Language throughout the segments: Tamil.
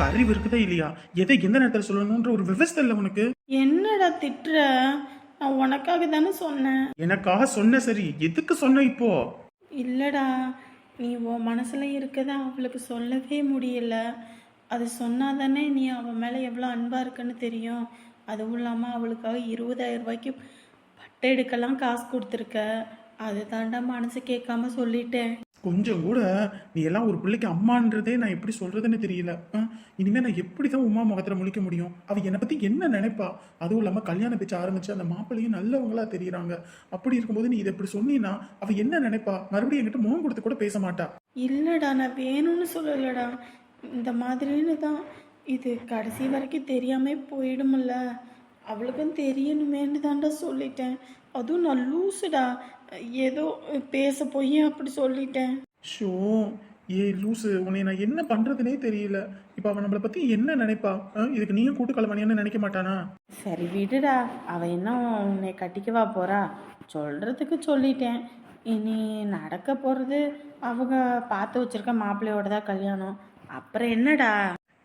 உனக்கு அறிவு இருக்குதா இல்லையா? எதை எந்த நேரத்தில் சொல்லணுன்ற ஒரு விவசாய இல்லை உனக்கு. என்னடா திட்டுற? நான் உனக்காக தானே சொன்னேன். எனக்காக சொன்ன சரி, எதுக்கு சொன்ன இப்போ? இல்லடா, நீ உன் மனசுல இருக்கதை அவளுக்கு சொல்லவே முடியல. அது சொன்னாதானே நீ அவன் மேலே எவ்வளோ அன்பாக இருக்குன்னு தெரியும். அதுவும் இல்லாமல் அவளுக்காக 20,000 ரூபாய்க்கு பட்டை எடுக்கலாம் காசு கொடுத்துருக்க. அது தாண்டா மனசு கேட்காம சொல்லிட்டேன். கொஞ்சம் கூட நீ எல்லாம் ஒரு பிள்ளைக்கு அம்மான்றதே நான் எப்படி சொல்றதுன்னு தெரியல. இனிமே நான் எப்படிதான் உமா முகத்துல முழிக்க முடியும்? அவ என்னை பத்தி என்ன நினைப்பா? அதுவும் இல்லாம கல்யாண பேச்சு ஆரம்பிச்சு அந்த மாப்பிள்ளையும் நல்லவங்களா தெரியுறாங்க. அப்படி இருக்கும்போது நீ இதை இப்படி சொன்னீன்னா அவ என்ன நினைப்பா? மறுபடியும் என்கிட்ட முகம் கொடுத்து கூட பேச மாட்டா. இல்லைடா, நான் வேணும்னு சொல்லலடா. இந்த மாதிரின்னு தான். இது கடைசி வரைக்கும் தெரியாம போயிடும்ல, அவளுக்கும் தெரியணுமேன்னு தான்டா சொல்லிட்டேன். அதுவும் நான் லூசுடா, ஏதோ பேச போய் அப்படி சொல்லிட்டேன். ஷோ, ஏ லூசு, உன்னை நான் என்ன பண்றதுனே தெரியல. இப்ப அவன் நம்மளை பத்தி என்ன நினைப்பா? இதுக்கு நீயும் கூட்டு கலவானியான்னு நினைக்க மாட்டானா? சரி விடுடா, அவ என்ன உன்னை கட்டிக்கவா போறா? சொல்றதுக்கு சொல்லிட்டேன். இனி நடக்க போறது அவங்க பார்த்து வச்சிருக்க மாப்பிள்ளையோட தான் கல்யாணம். அப்புறம் என்னடா?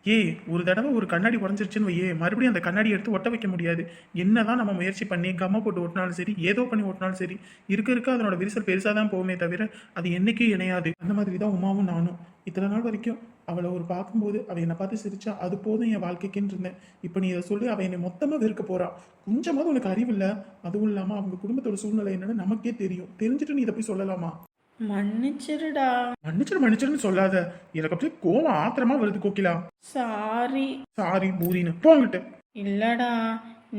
ஏய், ஒரு தடவை ஒரு கண்ணாடி உடஞ்சிருச்சுன்னு வையே, மறுபடியும் அந்த கண்ணாடி எடுத்து ஒட்ட வைக்க முடியாது. என்னதான் நம்ம முயற்சி பண்ணி கம்மா போட்டு ஓட்டினாலும் சரி, ஏதோ பண்ணி ஓட்டினாலும் சரி, இருக்க அதனோட விரிசல் பெருசாக தான் போகுமே தவிர அது என்னைக்கும் இணையாது. அந்த மாதிரி தான் உமாவும் நானும். இத்தனை நாள் வரைக்கும் அவளை ஒரு பார்க்கும்போது அவள் என்னை பார்த்து சிரிச்சா அது போதும் என் வாழ்க்கைக்குன்னு இருந்தேன். இப்போ நீ இதை சொல்லி அவள் என்னை மொத்தமாக வெறுக்க போறா. கொஞ்சமாவது உனக்கு அறிவில்லை. அதுவும் இல்லாமல் அவங்க குடும்பத்தோட சூழ்நிலை என்னன்னு நமக்கே தெரியும். தெரிஞ்சுட்டு நீ இதை போய் சொல்லலாமா? மன்னிச்சிருடா. மன்னிச்சிருன்னு சொல்லாத. எனக்கு அப்படியே கோவம் ஆத்திரமா வருது கோகிலா. சாரி. சாரி பூரின்னு போங்கிட்டு. இல்லடா,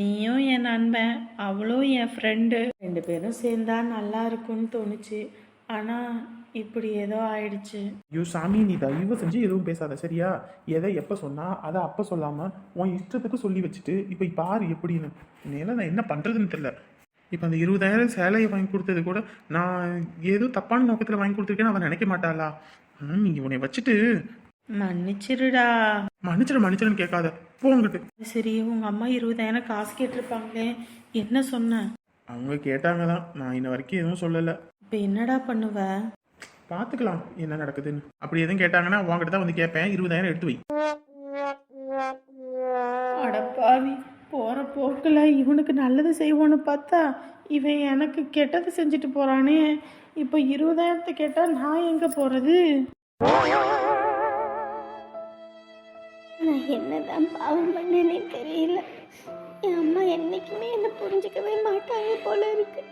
நீயும் என் நண்பன், அவளும் என் ஃப்ரெண்டு, 2 பேரும் சேர்ந்தா நல்லா இருக்கும்னு தோணுச்சு. ஆனா இப்படி ஏதோ ஆயிடுச்சு. ஐயோ சாமி, நீ தயவு செஞ்சு எதுவும் பேசாத சரியா? எதை எப்போ சொன்னா அதை அப்போ சொல்லாம உன் இஷ்டத்துக்கு சொல்லி வச்சுட்டு இப்போ பாரு எப்படின்னு. நேரம் நான் என்ன பண்றதுன்னு தெரியல. இப்போ அந்த 20,000 சேலையை வாங்கி கொடுத்தது கூட நான் ஏதோ தப்பான நோக்கத்தில் வாங்கி கொடுத்துருக்கேன்னு அவன் நினைக்க மாட்டாளா? நீங்க உன்னை வச்சுட்டு. மன்னிச்சிருடா. மன்னிச்சிருன்னு கேட்காத, போங்கிட்டு. சரி, உங்க அம்மா 20,000 காசு கேட்டிருப்பாங்களே, என்ன சொன்ன? அவங்க கேட்டாங்க தான், நான் இன்ன வரைக்கும் எதுவும் சொல்லலை. இப்போ என்னடா பண்ணுவ? பார்த்துக்கலாம் என்ன நடக்குதுன்னு. அப்படி எதுவும் கேட்டாங்கன்னா உங்ககிட்ட தான் வந்து கேட்பேன். 20,000 எடுத்து வை. அடப்பாவி, போற போக்கில் இவனுக்கு நல்லது செய்வோன்னு பார்த்தா இவன் எனக்கு கெட்டது செஞ்சுட்டு போறானே. இப்போ 20,000 கேட்டா நான் எங்க போறது? நான் என்னதான் பாவம் பண்ணேனே தெரியல. என் அம்மா என்னைக்குமே என்னை புரிஞ்சுக்கவே மாட்டாங்க போல இருக்கு.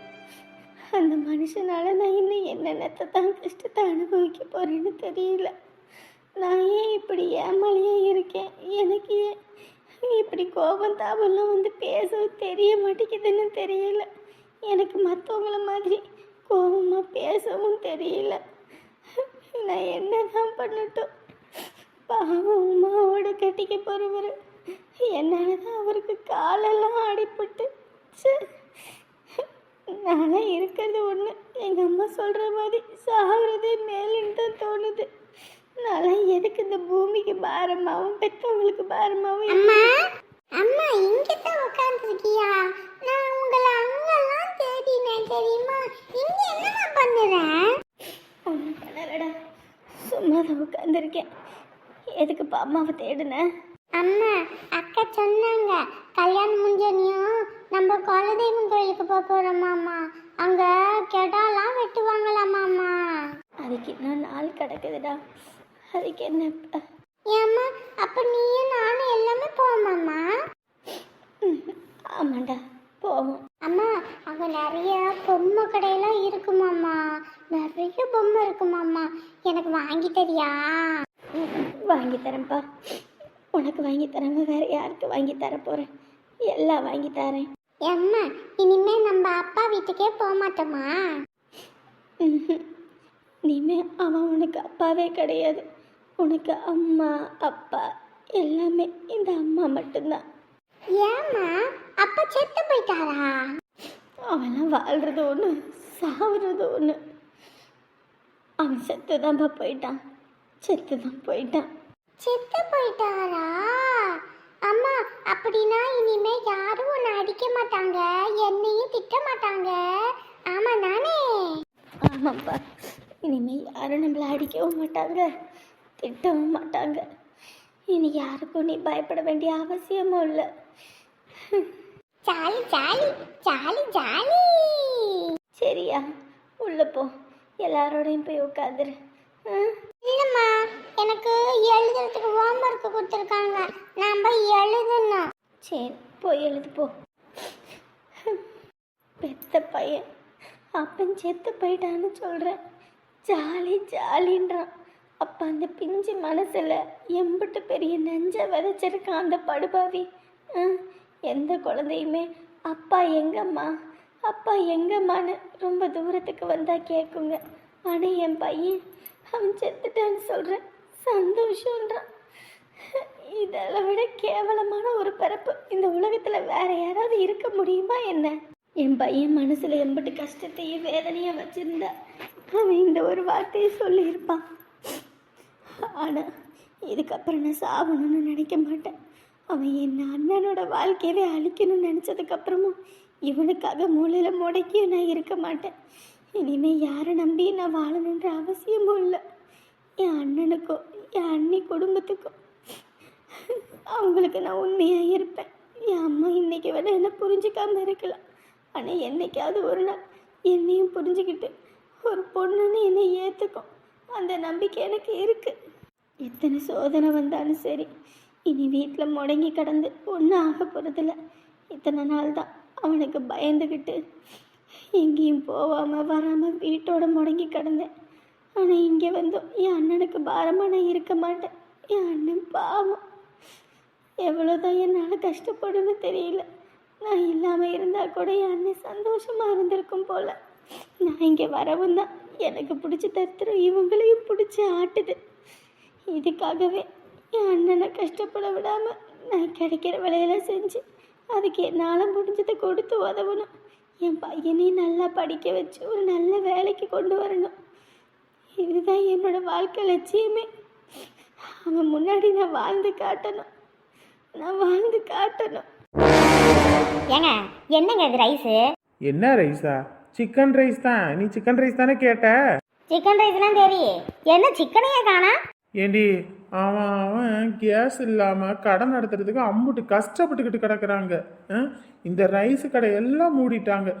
அந்த மனுஷனால நான் இன்னும் என்னென்னத்தை தான் கஷ்டத்தை அனுபவிக்க போறேன்னு தெரியல. நான் ஏன் இப்படி ஏமாலியே இருக்கேன்? எனக்கு ஏன் இப்படி கோபம் தாபம்லாம் வந்து பேசவும் தெரிய மாட்டேங்குதுன்னு தெரியல. எனக்கு மற்றவங்கள மாதிரி கோபமாக பேசவும் தெரியல. நான் என்ன தான் பண்ணட்டும்? பாவம் உமாவோட கட்டிக்க போகிறவர் என்னால் தான் அவருக்கு காலெல்லாம் அடிபட்டு. நானும் இருக்கிறது ஒன்று, எங்கள் அம்மா சொல்கிற மாதிரி சாகிறதே மேலுன்னு தான் தோணுது. நான் எதுக்கு இந்த பூமிக்கு பாரமாவும் பெற்றவங்களுக்கு பாரமாவும்? அம்மா அம்மா இங்க தான் உட்கார்ந்துருக்கியா? நான் உங்களை அங்கெல்லாம் தேடினேன் தெரியுமா? இங்க என்னமா பண்ணுறேன்? ஒன்றும் பண்ணலடா, சும்மா தான் உட்காந்துருக்கேன். எதுக்குப்பா அம்மாவை தேடினேன்? அம்மா அக்கா சொன்னாங்க கல்யாணம் முடிஞ்சனையும் நம்ம குலதெய்வம் கோயிலுக்கு போக போறோமாம்மா. அங்க கெடாலாம் வெட்டுவாங்களாமாம்மா. அதுக்கு இன்னும் நாள் கிடக்குதுடா. அதுக்கு என்னப்பா? ஏம்மா அப்ப நீயும் நானும் எல்லாமே போவோமாம்மா? ஆமாண்டா, போவோம். அம்மா அங்க நிறைய பொம்மை கடையெல்லாம் இருக்குமாம்மா. நிறைய பொம்மை இருக்குமாம்மா. எனக்கு வாங்கி தரியா? வாங்கி தரேன்ப்பா. உனக்கு வாங்கி தராம வேற யாருக்கு வாங்கி தர போறேன்? எல்லாம் வாங்கி தரேன். அம்மா இனிமே நம்ம அப்பா வீட்டுக்கே போக மாட்டோமா? இனிமே அவன் உனக்கு அப்பாவே கிடையாது. உனக்கு அம்மா அப்பா எல்லாமே இந்த அம்மா மட்டும்தான். ஏம்மா அப்பா செத்து போயிட்டாரா? அவன்லாம் வாழ்றது ஒன்று, சாவுறது ஒன்று. அவன் செத்து தான்ப்பா போயிட்டான். செத்து தான் போயிட்டான். செத்து போயிட்டாரா? அம்மா அப்படின்னா இனிமே யாரும் உன்னை அடிக்க மாட்டாங்க, என்னையும் திட்ட மாட்டாங்க. ஆமா தானே? ஆமாப்பா, இனிமேல் யாரும் நம்மளை அடிக்கவும் மாட்டாங்க, திட்டவும் மாட்டாங்க. இனி யாருக்கும் நீ பயப்பட வேண்டிய அவசியமும் இல்லை. Jolly jolly jolly jolly. சரியா, உள்ள போ, எல்லாரோடையும் போய் உட்காந்துரு. இல்லம்மா, எனக்கு எழுதுறதுக்கு ஹோம்ஒர்க் கொடுத்துருக்காங்க, நான் போய் எழுதணும். சரி, போய் எழுது போ. பெத்த பையன் அப்பன் செத்து போயிட்டான்னு சொல்கிறேன், ஜாலி ஜாலின்றான். அப்போ அந்த பிஞ்சு மனசில் எம்பிட்டு பெரிய நெஞ்ச விதைச்சிருக்கான் அந்த படுபாவி. எந்த குழந்தையுமே அப்பா எங்கம்மா அப்பா எங்கம்மான்னு ரொம்ப தூரத்துக்கு வந்தால் கேட்குங்க. ஆனால் என் பையன் அவன் செத்துட்டான்னு சொல்கிறேன், சந்தோஷன்றான். இதெல்லாம் விட கேவலமான ஒரு பிறப்பு இந்த உலகத்தில் வேற யாராவது இருக்க முடியுமா என்ன? என் பையன் மனசில் எம்பிட்டு கஷ்டத்தையும் வேதனையும் வச்சுருந்தா அவன் இந்த ஒரு வார்த்தையை சொல்லியிருப்பான். ஆனால் இதுக்கப்புறம் நான் சாவணும்னு நினைக்க மாட்டேன். அவன் என் அண்ணனோட வாழ்க்கையவே அழிக்கணும்னு நினச்சதுக்கப்புறமும் இவனுக்காக மூலையில் முடக்கியும் நான் இருக்க மாட்டேன். இனிமேல் யாரை நம்பி நான் வாழணுன்ற அவசியமும் இல்லை. என் அண்ணனுக்கும் என் அண்ணி குடும்பத்துக்கும் அவங்களுக்கு நான் உண்மையாக இருப்பேன். என் அம்மா இன்னைக்கு வேணா என்னை புரிஞ்சுக்காம இருக்கலாம், ஆனால் என்னைக்காவது ஒரு நாள் என்னையும் புரிஞ்சுக்கிட்டு ஒரு பொண்ணுன்னு என்னை ஏற்றுக்கும், அந்த நம்பிக்கை எனக்கு இருக்குது. எத்தனை சோதனை வந்தாலும் சரி, இனி வீட்டில் முடங்கி கிடந்து ஒன்றும் ஆக போகிறதில்ல. இத்தனை நாள் தான் அவனுக்கு பயந்துக்கிட்டு எங்கேயும் போகாமல் வராமல் வீட்டோட முடங்கி கிடந்தேன். ஆனால் இங்கே வந்தோம் என் அண்ணனுக்கு பாரமாக நான் இருக்க மாட்டேன். என் அண்ணன் பாவம் எவ்வளோதான் என்னால் கஷ்டப்படுன்னு தெரியல. நான் இல்லாமல் இருந்தால் கூட என் அண்ணன் சந்தோஷமாக இருந்திருக்கும் போல். நான் இங்கே வரவும் தான் எனக்கு பிடிச்ச தருத்திரம் இவங்களையும் பிடிச்சி ஆட்டுது. இதுக்காகவே என் அண்ணனை கஷ்டப்பட விடாமல் நான் கிடைக்கிற வேலையெல்லாம் செஞ்சு அதுக்கு என்னால் முடிஞ்சதை கொடுத்து உதவணும். என் பையனையும் நல்லா படிக்க வச்சு ஒரு நல்ல வேலைக்கு கொண்டு வரணும். இதுதான் என்னோட வாழ்க்கை லட்சியமே. அவன் முன்னாடி நான் வாழ்ந்து காட்டணும். ஏங்க, என்னங்க இது ரைஸு? என்ன ரைஸா? சிக்கன் ரைஸ் தான். நீ சிக்கன் ரைஸ் தானே கேட்ட? சிக்கன் ரைஸ்லாம் தெரியும், என்ன சிக்கனையே காணா? ஏண்டி, அவன் கேஸ் இல்லாமல் கடை நடத்துறதுக்கு அம்புட்டு கஷ்டப்பட்டுக்கிட்டு கிடக்குறாங்க. இந்த ரைஸ் கடை எல்லாம் மூடிட்டாங்க.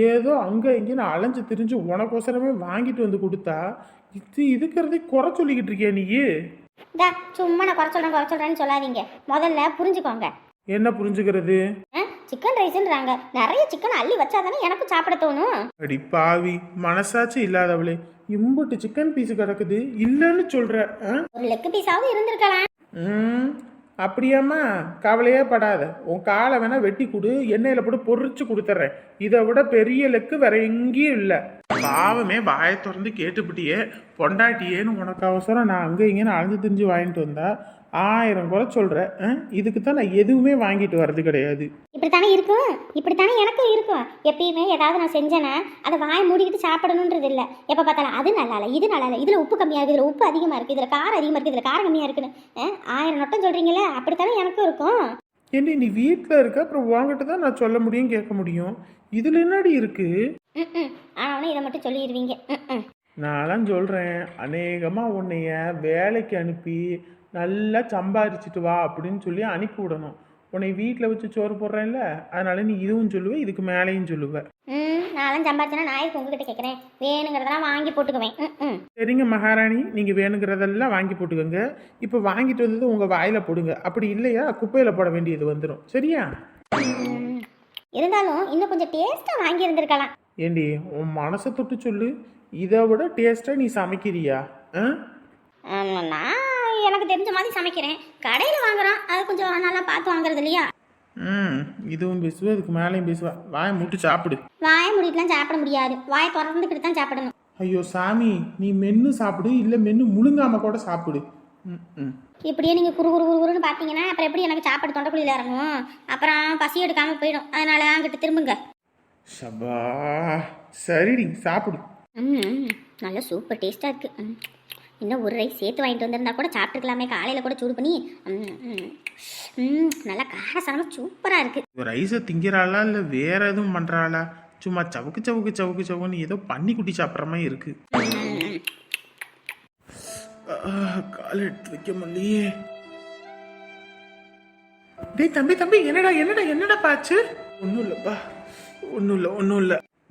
ஏதோ அங்கே இங்கேன்னு அலைஞ்சு திரிஞ்சு உனக்கோசரமே வாங்கிட்டு வந்து கொடுத்தா இதுக்கிறதே குறை சொல்லிக்கிட்டு இருக்கியா நீ? சும்மா நான் குறை சொல்கிறேன்னு சொல்லாதீங்க, முதல்ல புரிஞ்சுக்கோங்க. என்ன புரிஞ்சுக்கிறது? சிக்கன் ரைஸ்ன்றாங்க, நிறைய சிக்கன் அள்ளி வச்சாதானே எனக்கு சாப்பிட தோணும். அடி பாவி, மனசாட்சி இல்லாதவளே, இம்புட்டு சிக்கன் பீஸ் கிடக்குது இல்லைன்னு சொல்ற? ஒரு லெக் பீஸாவது இருந்திருக்கலாம். அப்படியாம்மா, கவலையே படாத. உன் காலை வேணா வெட்டி கொடு, எண்ணெயில போட்டு பொரிச்சு கொடுத்துட்றேன். இதை விட பெரிய லெக்கு வேற எங்கேயும் இல்லை. பாவமே, வாயை திறந்து கேட்டுப்பிட்டியே பொண்டாட்டியேன்னு உனக்கு அவசரம் நான் அங்கே இங்கேன்னு அலைஞ்சு திரிஞ்சு வாங்கிட்டு வந்தா 1000 குறை சொல்கிறேன். இதுக்கு தான் நான் எதுவுமே வாங்கிட்டு வர்றது கிடையாது. இப்படித்தானே இருக்கும், இப்படித்தானே எனக்கும் இருக்கும். எப்பயுமே ஏதாவது நான் செஞ்சேன்னா அதை வாயை மூடிக்கிட்டு சாப்பிடணுன்றது இல்லை. எப்போ பார்த்தாலும் அது நல்லா இல்லை, இது நல்லா இல்லை, இதில் உப்பு கம்மியாக இருக்குது, இதில் உப்பு அதிகமாக இருக்குது, இதில் காரம் அதிகமாக இருக்குது, இதில் காரம் கம்மியாக இருக்குன்னு 1000 நொட்டம் சொல்கிறீங்களே, அப்படித்தானே எனக்கும் இருக்கும். ஏண்டி, நீ வீட்டில் இருக்க, அப்புறம் உங்ககிட்ட தான் நான் சொல்ல முடியும், கேட்க முடியும். இதில் என்னடி இருக்கு? ஆனால் இதை மட்டும் சொல்லிடுவீங்க. நான்லாம் சொல்கிறேன், அநேகமாக உன்னைய வேலைக்கு அனுப்பி நல்லா சம்பாரிச்சிட்டு வா அப்படின்னு சொல்லி அனுப்பி விடணும். உன்னை வீட்டில் வச்சு சோறு போடுறேன்ல, அதனால நீ இதுவும் சொல்லுவேன், இதுக்கு மேலேயும் சொல்லுவேன். நானும் சம்பாரிச்சேன்னா நான் உங்ககிட்ட கேட்குறேன், வேணுங்கிறதெல்லாம் வாங்கி போட்டுக்குவேன். சரிங்க மகாராணி, நீங்கள் வேணுங்கிறதெல்லாம் வாங்கி போட்டுக்கோங்க. இப்போ வாங்கிட்டு வந்தது உங்கள் வாயில் போடுங்க, அப்படி இல்லையா குப்பையில் போட வேண்டியது வந்துடும். சரியா? இருந்தாலும் இன்னும் கொஞ்சம் டேஸ்ட்டாக வாங்கி இருந்திருக்கலாம். ஏண்டி, உன் மனசை தொட்டு சொல்லு, இதை விட டேஸ்ட்டாக நீ சமைக்கிறியா? நான் எனக்கு தெரிஞ்ச மாதிரி சமைக்கிறேன், கடையில் வாங்குறோம், அது கொஞ்சம் நல்லா பார்த்து வாங்குறது இல்லையா? இதுவும் பேசுவா, இதுக்கு மேலேயும் பேசுவா. வாயை மூட்டு சாப்பிடு. வாயை மூடிட்டுலாம் சாப்பிட முடியாது, வாயை திறந்துக்கிட்டு தான் சாப்பிடணும். ஐயோ சாமி, நீ மென்று சாப்பிடு, இல்லை மென்று முழுங்காம கூட சாப்பிடு. இப்படியே நீங்கள் குறுன்னு பார்த்தீங்கன்னா அப்புறம் எப்படி எனக்கு சாப்பாடு தொண்டைக்குழியில் இறங்கும், அப்புறம் பசி எடுக்காமல் போயிடும். அதனால அங்கிட்டு திரும்புங்க. சபா, சரிடி, சாப்பிடு. நல்லா சூப்பர் டேஸ்ட்டாக இருக்குது. இன்னும் ஒரு ரைஸ் சேர்த்து வாங்கிட்டு வந்திருந்தா கூட சாப்பிட்டுக்கலாமே, காலையில் கூட சூடு பண்ணி. நல்லா காரசாரமாக சூப்பராக இருக்குது. ரைஸை திங்கிறாளா இல்லை வேற எதுவும் பண்ணுறாளா? சும்மா சவுக்குன்னு ஏதோ பண்ணி குட்டி சாப்பிட்ற மாதிரி இருக்கு. காலை எடுத்து வைக்க முடியே. டேய் தம்பி தம்பி, என்னடா என்னடா என்னடா பாச்சு? ஒன்றும் இல்லைப்பா,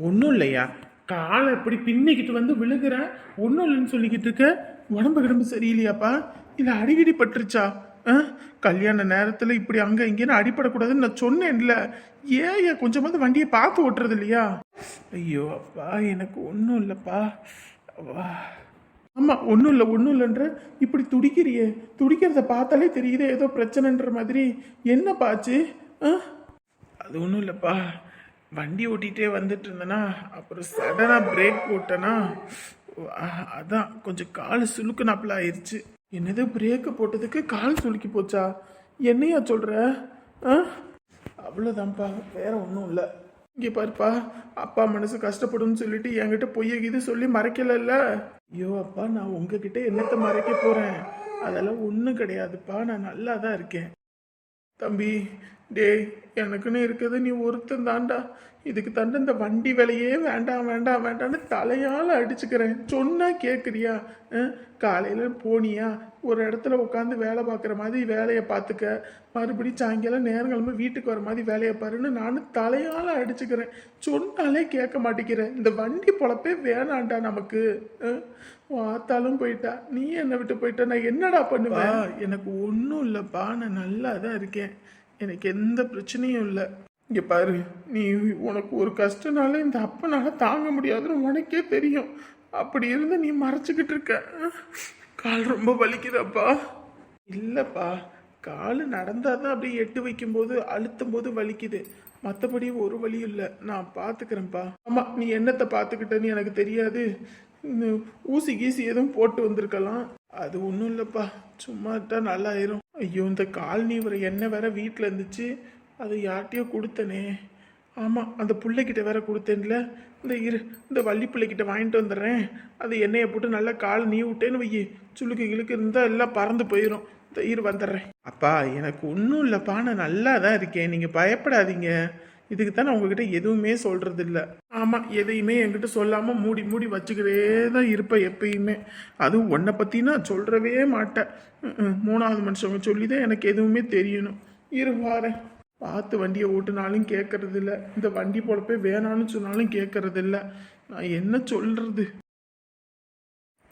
ஒன்றும் இல்லையா? காலை இப்படி பின்னிக்கிட்டு வந்து விழுகிறேன், ஒன்றும் இல்லைன்னு சொல்லிக்கிட்டு இருக்க. உடம்பு சரியில்லையாப்பா? இல்லை அடிக்கடி பட்டுருச்சா? கல்யாண நேரத்தில் இப்படி அங்கே இங்கேன்னு அடிப்படக்கூடாதுன்னு நான் சொன்னேன்ல. ஏன் கொஞ்சமாவது வண்டியை பார்த்து ஓட்டுறது இல்லையா? ஐயோ அப்பா, எனக்கு ஒன்றும் இல்லைப்பா. ஆமாம், ஒன்றும் இல்லைன்ற இப்படி துடிக்கிறியே. துடிக்கிறத பார்த்தாலே தெரியுதே ஏதோ பிரச்சனைன்ற மாதிரி. என்ன பாச்சு? அது ஒன்றும் இல்லைப்பா, வண்டி ஓட்டிகிட்டே வந்துட்டு இருந்தேன்னா அப்புறம் சடனாக பிரேக் போட்டேன்னா அதான் கொஞ்சம் கால் சுளுக்குனாப்புல ஆயிடுச்சு. என்னது, பிரேக்கு போட்டதுக்கு கால் சுளுக்கி போச்சா? என்னையா சொல்கிற? அவ்வளோதான்ப்பா, வேற ஒன்றும் இல்லை. இங்கே பாருப்பா, அப்பா மனசு கஷ்டப்படும்னு சொல்லிட்டு என்கிட்ட பொய்ய இது சொல்லி மறைக்கலல்ல. ஐயோ அப்பா, நான் உங்ககிட்ட என்னத்தை மறைக்க போகிறேன்? அதெல்லாம் ஒன்றும் கிடையாதுப்பா, நான் நல்லா தான் இருக்கேன். தம்பி, டேய், எனக்குன்னு இருக்கிறது நீ ஒருத்தன் தாண்டா. இதுக்கு தாண்டா இந்த வண்டி விலையே வேண்டான்னு தலையால் அடிச்சுக்கிறேன். சொன்னா கேட்குறியா? காலையில் போனியா, ஒரு இடத்துல உட்காந்து வேலை பார்க்குற மாதிரி வேலையை பார்த்துக்க, மறுபடியும் சாயங்காலம் நேரங்கிழமை வீட்டுக்கு வர மாதிரி வேலையை பாருன்னு நானும் தலையால் அடிச்சுக்கிறேன். சொன்னாலே கேட்க மாட்டேங்கிறேன். இந்த வண்டி பொழப்பே வேணாண்டா நமக்கு. வாத்தாலும் போயிட்டா, நீ என்னை விட்டு போயிட்டா, நான் என்னடா பண்ணுவேன்? எனக்கு ஒன்றும் இல்லைப்பா, நான் நல்லா தான் இருக்கேன், எனக்கு எந்த பிரச்சனையும் இல்லை. இங்கே பாரு, நீ உனக்கு ஒரு கஷ்டனால இந்த அப்பனால தாங்க முடியாதுன்னு உனக்கே தெரியும். அப்படி இருந்து நீ மறைச்சிக்கிட்டு இருக்க. கால் ரொம்ப வலிக்குதாப்பா? இல்லைப்பா, கால் நடந்தால் தான் அப்படியே எட்டு வைக்கும்போது அழுத்தும் போது வலிக்குது, மற்றபடி ஒரு வலியும் இல்லை. நான் பார்த்துக்கிறேன்ப்பா. ஆமாம், நீ என்னத்தை பார்த்துக்கிட்டேன்னு எனக்கு தெரியாது. ஊசி கீசி எதுவும் போட்டு வந்திருக்கலாம். அது ஒன்றும் இல்லைப்பா, சும்மாட்டா நல்லாயிரும். ஐயோ, இந்த கால் நீவர எண்ணெய் வேற வீட்டில் இருந்துச்சு, அது யார்கிட்டயோ கொடுத்தனே. ஆமாம், அந்த பிள்ளைக்கிட்ட வேற கொடுத்தேன்ல. இந்த வள்ளி பிள்ளைக்கிட்ட வாங்கிட்டு வந்துடுறேன். அது எண்ணெயை போட்டு நல்லா கால் நீ விட்டேன்னு வையி, சுளுக்கு கிளுக்கு இருந்தால் எல்லாம் பறந்து போயிடும். இந்த வந்துடுறேன். அப்பா, எனக்கு ஒன்றும் இல்லைப்பா, நான் நல்லா தான் இருக்கேன், நீங்கள் பயப்படாதீங்க. இதுக்கு தான் நான் உங்ககிட்ட எதுவுமே சொல்கிறது இல்லை. ஆமாம், எதையுமே என்கிட்ட சொல்லாமல் மூடி வச்சுக்கிட்டே தான் இருப்பேன் எப்பயுமே. அதுவும் உன்னை பற்றி நான் சொல்கிறவே மாட்டேன். மூணாவது மனுஷவங்க சொல்லி தான் எனக்கு எதுவுமே தெரியணும். வாரேன். பார்த்து வண்டியை ஓட்டுனாலும் கேட்கறது இல்லை, இந்த வண்டி பொழப்பே வேணான்னு சொன்னாலும் கேட்கறது இல்லை. நான் என்ன சொல்கிறது?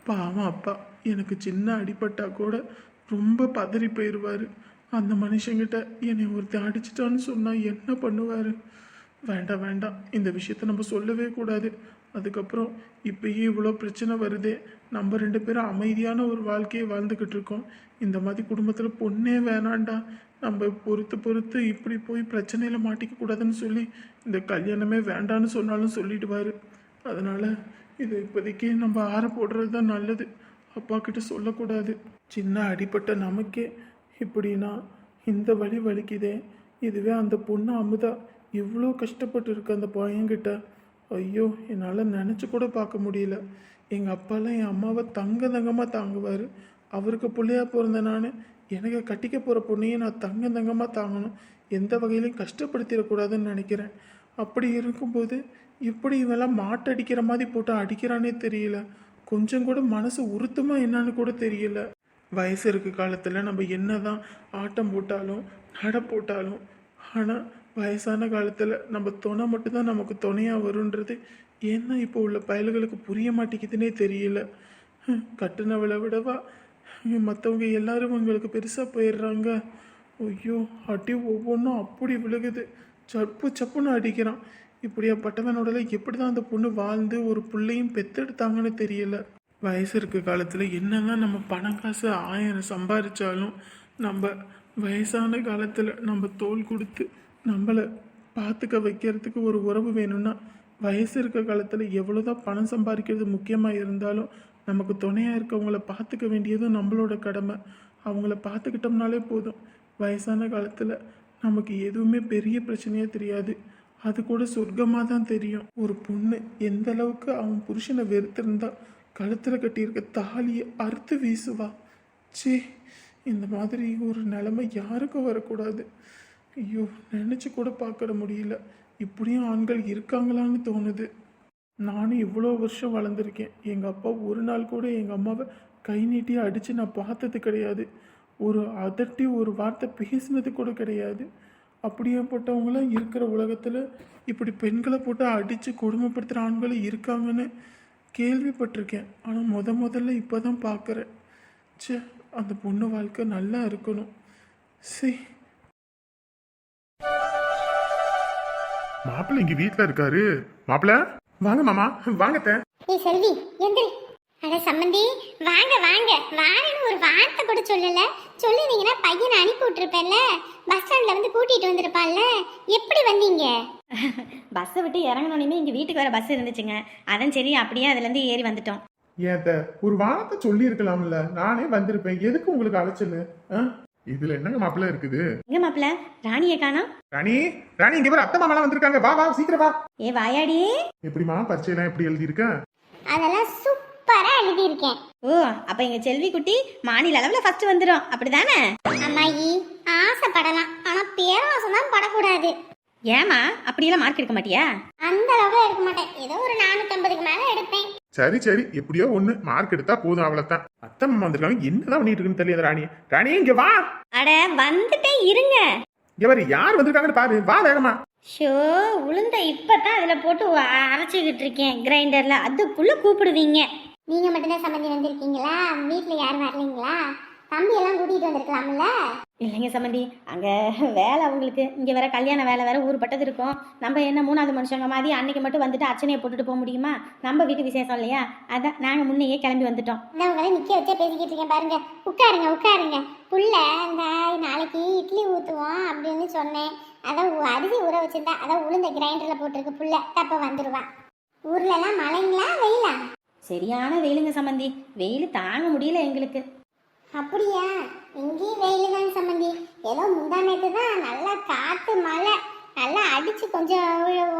பாவம் அப்பா, எனக்கு சின்ன அடிபட்டா கூட ரொம்ப பதறி போயிடுவார். அந்த மனுஷங்கிட்ட என்னை ஒருத்தர் அடிச்சிட்டான்னு சொன்னால் என்ன பண்ணுவார்? வேண்டாம், இந்த விஷயத்த நம்ம சொல்லவே கூடாது. அதுக்கப்புறம் இப்பயே இவ்வளோ பிரச்சனை வருதே, நம்ம 2 பேரும் அமைதியான ஒரு வாழ்க்கையை வாழ்ந்துக்கிட்டு இருக்கோம். இந்த மாதிரி குடும்பத்தில் பொண்ணே வேணாண்டா, நம்ம பொறுத்து இப்படி போய் பிரச்சனையில் மாட்டிக்க கூடாதுன்னு சொல்லி இந்த கல்யாணமே வேண்டான்னு சொன்னாலும் சொல்லிடுவார். அதனால் இது இப்போதைக்கு நம்ம ஆற போடுறது தான் நல்லது. அப்பா கிட்ட சொல்லக்கூடாது. சின்ன அடிப்பட்ட நமக்கே இப்படின்னா இந்த வலி வலிக்குதே. இதுவே அந்த பொண்ணு அமுதா இவ்வளோ கஷ்டப்பட்டு இருக்கு அந்த பையன்கிட்ட. ஐயோ, என்னால் நினச்சி கூட பார்க்க முடியல. எங்கள் அப்பாலாம் என் அம்மாவை தங்கமாக தாங்குவார். அவருக்கு பிள்ளையா பிறந்த நான் எனக்கு கட்டிக்க போகிற பொண்ணையும் நான் தங்கமாக தாங்கணும், எந்த வகையிலையும் கஷ்டப்படுத்திடக்கூடாதுன்னு நினைக்கிறேன். அப்படி இருக்கும்போது இப்படி இவெல்லாம் மாட்டடிக்கிற மாதிரி போட்டு அடிக்கிறானே தெரியல. கொஞ்சம் கூட மனசு உறுத்தமாக என்னன்னு கூட தெரியல. வயசு இருக்க காலத்தில் நம்ம என்ன தான் ஆட்டம் போட்டாலும் நட போட்டாலும், ஆனால் வயசான காலத்தில் நம்ம துணை மட்டும்தான் நமக்கு துணையாக வருன்றது ஏன்னா இப்போ உள்ள பயல்களுக்கு புரிய மாட்டேங்குதுன்னே தெரியல. கட்டுனவளை விடவா மற்றவங்க எல்லாரும் உங்களுக்கு பெருசாக போயிடுறாங்க. ஐயோ, அடி ஒவ்வொன்றும் அப்படி விழுகுது, சப்புன்னு அடிக்கிறான். இப்படியாப்பட்டவனோடல எப்படி தான் அந்த பொண்ணு வாழ்ந்து ஒரு பிள்ளையும் பெற்றெடுத்தாங்கன்னு தெரியல. வயசு இருக்க காலத்தில் என்னெல்லாம் நம்ம பணம் காசு 1000 சம்பாதிச்சாலும் நம்ம வயசான காலத்தில் நம்ம தோள் கொடுத்து நம்மளை பார்த்துக்க வைக்கிறதுக்கு ஒரு உறவு வேணும்னா, வயசு இருக்க காலத்தில் எவ்வளோதான் பணம் சம்பாதிக்கிறது முக்கியமாக இருந்தாலும் நமக்கு துணையாக இருக்கவங்கள பார்த்துக்க வேண்டியதும் நம்மளோட கடமை. அவங்கள பார்த்துக்கிட்டோம்னாலே போதும். வயசான காலத்தில் நமக்கு எதுவுமே பெரிய பிரச்சனையாக தெரியாது, அது கூட சொர்க்கமாக தான் தெரியும். ஒரு பொண்ணு எந்த அளவுக்கு அவன் புருஷனை வெறுத்திருந்தா கழுத்தில் கட்டியிருக்க தாலியை அறுத்து வீசுவா. சே, இந்த மாதிரி ஒரு நிலைமை யாருக்கும் வரக்கூடாது. ஐயோ, நினச்சி கூட பார்க்க முடியல. இப்படியும் ஆண்கள் இருக்காங்களான்னு தோணுது. நானும் இவ்வளோ வருஷம் வளர்ந்துருக்கேன், எங்கள் அப்பா ஒரு நாள் கூட எங்கள் அம்மாவை கை நீட்டி அடித்து நான் பார்த்தது கிடையாது. ஒரு அதட்டி ஒரு வார்த்தை பேசினது கூட கிடையாது. அப்படியேப்பட்டவங்களாம் இருக்கிற உலகத்தில் இப்படி பெண்களை போட்டு அடித்து கொடுமைப்படுத்துகிற ஆண்களும் இருக்காங்கன்னு கேள்விப்பட்டிருக்கேன். ஆனால் முதல்ல இப்போ தான் பார்க்குறேன். ச்சே, அந்த பொண்ணு வாழ்க்கை நல்லா இருக்கணும். சரி, மாப்பிள்ளை இங்கே வீட்டில் இருக்காரு. மாப்பிள்ள வாங்க மாமா, வாங்கத்த. ஏய் செல்வி எந்திரி. அட சம்மந்தி, வாங்க வாங்க வாங்கன்னு ஒரு வார்த்தை கூட சொல்லல. சொல்லினீங்கன்னா பையனை அனுப்பி விட்டுருப்பேன்ல, பஸ் ஸ்டாண்ட்ல வந்து கூட்டிட்டு வந்திருப்பான்ல. எப்படி வந்தீங்க? பஸ்ஸை விட்டு இறங்கணுன்னே இங்கே வீட்டுக்கு வர பஸ் இருந்துச்சுங்க. அதான் சரி அப்படியே அதுலேருந்து ஏறி வந்துட்டோம். ஏத்த ஒரு வார்த்தை சொல்லி இருக்கலாம்ல, நானே வந்திருப்பேன். எதுக்கு உங்களுக்கு அழைச்சல்? இதுல என்னங்க மாப்பிள்ள இருக்குது? எங்க மாப்பிள்ள ராணியை காணோம். ராணி, ராணி இங்க வர, அத்தை மாமாலாம் வந்திருக்காங்க. வா வா சீக்கிரம் வா. ஏ வாயாடி. எப்படிமா பரீட்சையெல்லாம் எப்படி எழுதியிருக்க? அதெல்லாம் சூப்பரா எழுதி இருக்கேன். ஓ, அப்ப எங்க செல்வி குட்டி மாநில அளவுல ஃபர்ஸ்ட் வந்துரும் அப்படிதானே? அம்மாயி ஆசைப்படலாம், ஆனா பேராசை தான் படக்கூடாது. ஏமா அப்படியெல்லாம் மார்க் எடுக்க மாட்டியா? அந்த அளவுக்கு எடுக்க மாட்டேன், ஏதோ ஒரு 450க்கு மேல எடுப்பேன். சரி சரி, எப்படியோ ஒண்ணு மார்க் எடுத்தா போதும், அவ்வளவுதான். அத்தை மாமா வந்திருக்காங்க, என்னதான் பண்ணிட்டு இருக்குன்னு தெரியல. ராணி, ராணி இங்க வா. அட வந்துட்டே இருங்க. இவர் யார் வந்திருக்காங்கன்னு பாரு, வா வேகமா. ஷோ, உளுந்த இப்பதான் அதுல போட்டு அரைச்சிக்கிட்டு இருக்கேன் கிரைண்டர்ல, அதுக்குள்ள கூப்பிடுவீங்க. நீங்க மட்டும்தான் சம்மந்தி வந்திருக்கீங்களா? வீட்டுல யாரும் வரலீங்களா? தம்பி எல்லாம் கூட்டிட்டு வந்திருக்கலாம்ல? இல்லைங்க சம்மந்தி, அங்கே வேலை அவங்களுக்கு. இங்கே வேற கல்யாண வேலை வேற ஊர்பட்டது இருக்கும். நம்ம என்ன 3வது மனுஷங்க மாதிரி அன்னைக்கு மட்டும் வந்துட்டு அர்ச்சனையை போட்டுட்டு போக முடியுமா? நம்ம வீட்டு விசேஷம் இல்லையா? அதான் நாங்கள் முன்னையே கிளம்பி வந்துட்டோம். நான் உங்களை நிற்க வச்சே பேசிக்கிட்டு இருக்கேன் பாருங்க. உட்காருங்க உட்காருங்க. புள்ள இந்த நாளைக்கு இட்லி ஊற்றுவோம் அப்படின்னு சொன்னேன். அதான் அரிசி ஊற வச்சிருந்தா, அதான் உளுந்த கிரைண்டரில் போட்டிருக்கு. புள்ள தப்ப வந்துடுவா. ஊர்லலாம் மழைங்களா வெயிலா? சரியான வெயிலுங்க சம்மந்தி, வெயில் தாங்க முடியல எங்களுக்கு. அப்படியா? இங்கேயும் வெயில் தான் சம்மந்தி. ஏதோ முந்தா நேற்று தான் நல்லா காற்று மழை நல்லா அடித்து கொஞ்சம்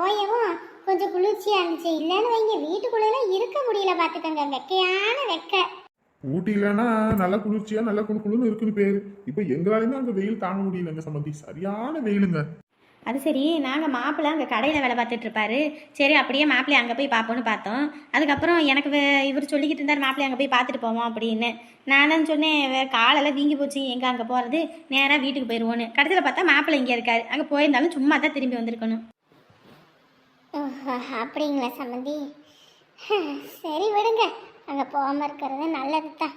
ஓயவும் கொஞ்சம் குளிர்ச்சியாக இருந்துச்சு. இல்லைன்னு வைங்க, வீட்டுக்குள்ளெல்லாம் இருக்க முடியல. பார்த்துக்கோங்க, வெக்கையான வெக்கை. ஊட்டிலன்னா நல்லா குளிர்ச்சியா நல்லா குளுன்னு இருக்குன்னு பேரு. இப்போ எங்களாலுமே அங்க வெயில் தாங்க முடியலங்க சம்மந்தி, சரியான வெயிலுங்க. அது சரி, நாங்கள் மாப்பிள்ளை அங்கே கடையில் வேலை பார்த்துட்டு இருப்பாரு. சரி அப்படியே மாப்பிள்ளையை அங்கே போய் பார்ப்போன்னு பார்த்தோம். அதுக்கப்புறம் எனக்கு இவர் சொல்லிக்கிட்டு இருந்தார் மாப்பிள்ளையை அங்கே போய் பார்த்துட்டு போவோம் அப்படின்னு. நான் தான் சொன்னேன், காலெல்லாம் வீங்கி போச்சு, எங்கே அங்கே போகிறது, நேராக வீட்டுக்கு போயிடுவோன்னு. கடைசியில் பார்த்தா மாப்பிள்ளை இங்கே இருக்காரு. அங்கே போயிருந்தாலும் சும்மா தான் திரும்பி வந்திருக்கணும். அப்படிங்களா சம்மந்தி? சரி விடுங்க, அங்கே போகாமல் இருக்கிறது நல்லது தான்.